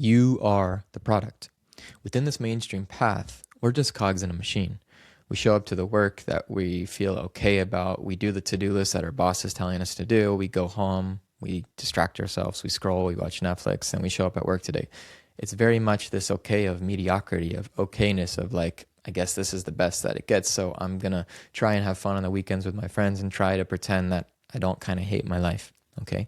You are the product. Within this mainstream path, we're just cogs in a machine. We show up to the work that we feel okay about. We do the to-do list that our boss is telling us to do. We go home, we distract ourselves, we scroll, we watch Netflix, and we show up at work today. It's very much this okay of mediocrity, of okayness, of like, I guess this is the best that it gets. So I'm going to try and have fun on the weekends with my friends and try to pretend that I don't kind of hate my life. Okay.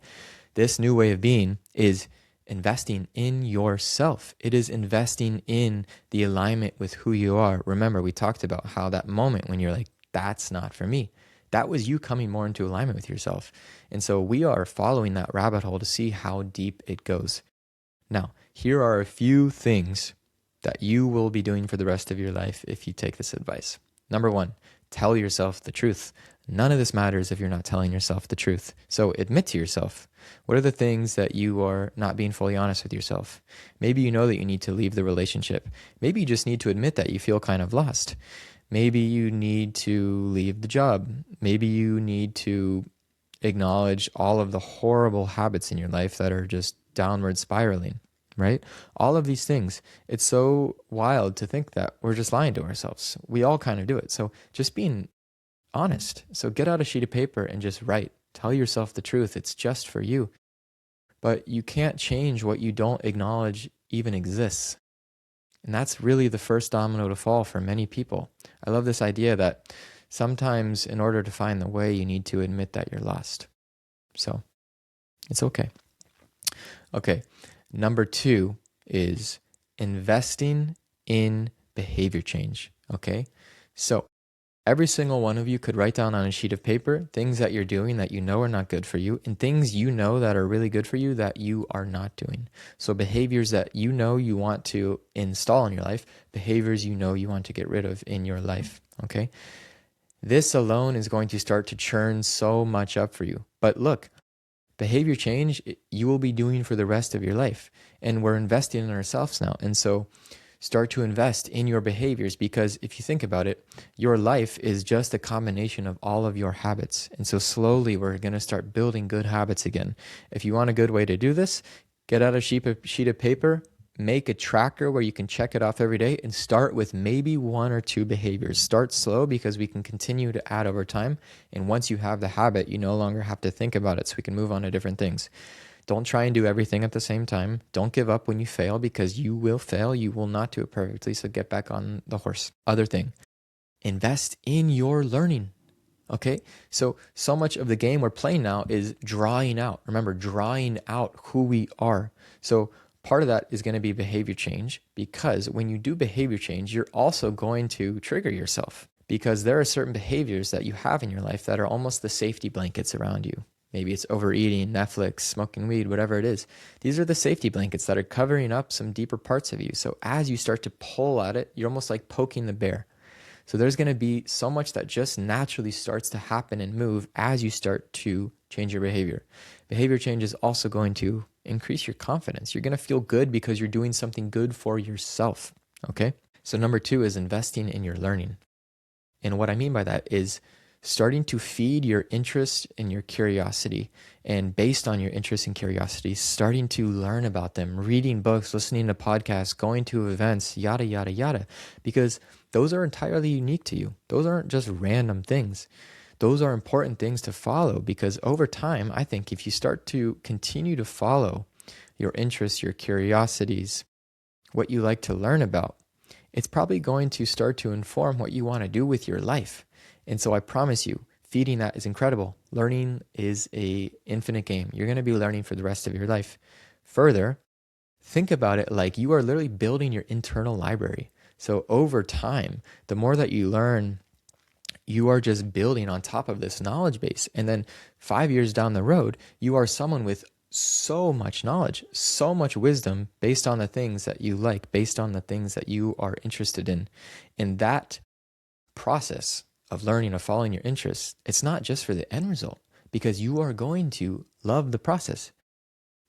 This new way of being is investing in yourself. It is investing in the alignment with who you are. Remember, we talked about how that moment when you're like, that's not for me, that was you coming more into alignment with yourself. And so we are following that rabbit hole to see how deep it goes. Now, here are a few things that you will be doing for the rest of your life if you take this advice. Number one, tell yourself the truth. None of this matters if you're not telling yourself the truth. So admit to yourself. What are the things that you are not being fully honest with yourself? Maybe you know that you need to leave the relationship. Maybe you just need to admit that you feel kind of lost. Maybe you need to leave the job. Maybe you need to acknowledge all of the horrible habits in your life that are just downward spiraling, right? All of these things. It's so wild to think that we're just lying to ourselves. We all kind of do it. So just being honest. So get out a sheet of paper and just write. Tell yourself the truth. It's just for you. But you can't change what you don't acknowledge even exists. And that's really the first domino to fall for many people. I love this idea that sometimes in order to find the way, you need to admit that you're lost. So it's okay. Okay. Number two is investing in behavior change. Okay. So every single one of you could write down on a sheet of paper things that you're doing that you know are not good for you and things you know that are really good for you that you are not doing. So behaviors that you know you want to install in your life, behaviors you know you want to get rid of in your life, okay? This alone is going to start to churn so much up for you. But look, behavior change you will be doing for the rest of your life. And we're investing in ourselves now. And so start to invest in your behaviors because if you think about it, your life is just a combination of all of your habits. And so slowly we're going to start building good habits again. If you want a good way to do this, get out a sheet of paper, make a tracker where you can check it off every day and start with maybe one or two behaviors. Start slow because we can continue to add over time. And once you have the habit, you no longer have to think about it so we can move on to different things. Don't try and do everything at the same time. Don't give up when you fail because you will fail. You will not do it perfectly. So get back on the horse. Other thing, invest in your learning. Okay. So much of the game we're playing now is drawing out. Remember, drawing out who we are. So part of that is going to be behavior change because when you do behavior change, you're also going to trigger yourself because there are certain behaviors that you have in your life that are almost the safety blankets around you. Maybe it's overeating, Netflix, smoking weed, whatever it is. These are the safety blankets that are covering up some deeper parts of you. So as you start to pull at it, you're almost like poking the bear. So there's going to be so much that just naturally starts to happen and move as you start to change your behavior. Behavior change is also going to increase your confidence. You're going to feel good because you're doing something good for yourself. Okay? So number two is investing in your learning. And what I mean by that is starting to feed your interest and your curiosity. And based on your interest and curiosity, starting to learn about them, reading books, listening to podcasts, going to events, yada, yada, yada. Because those are entirely unique to you. Those aren't just random things. Those are important things to follow because over time, I think if you start to continue to follow your interests, your curiosities, what you like to learn about, it's probably going to start to inform what you want to do with your life. And so I promise you, feeding that is incredible. Learning is an infinite game. You're going to be learning for the rest of your life. Further, think about it like you are literally building your internal library. So over time, the more that you learn, you are just building on top of this knowledge base. And then 5 years down the road, you are someone with so much knowledge, so much wisdom based on the things that you like, based on the things that you are interested in. And that process of learning, of following your interests, it's not just for the end result because you are going to love the process.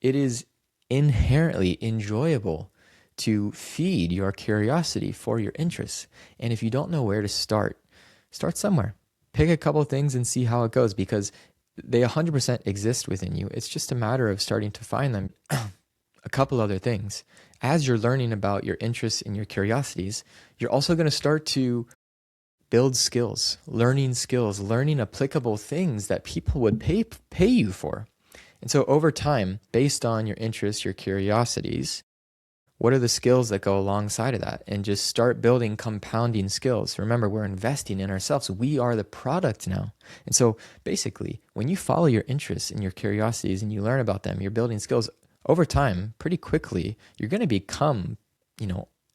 It is inherently enjoyable to feed your curiosity for your interests. And if you don't know where to start somewhere. Pick a couple of things and see how it goes because they 100% exist within you. It's just a matter of starting to find them. A couple other things. as you're learning about your interests and your curiosities, you're also going to start to build skills, learning applicable things that people would pay you for. And so over time, based on your interests, your curiosities, what are the skills that go alongside of that? And just start building compounding skills. Remember, we're investing in ourselves. We are the product now. And so basically, when you follow your interests and your curiosities and you learn about them, you're building skills over time, pretty quickly, you're going to become,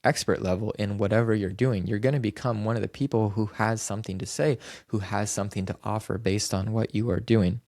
expert level in whatever you're doing. You're going to become one of the people who has something to say, who has something to offer based on what you are doing.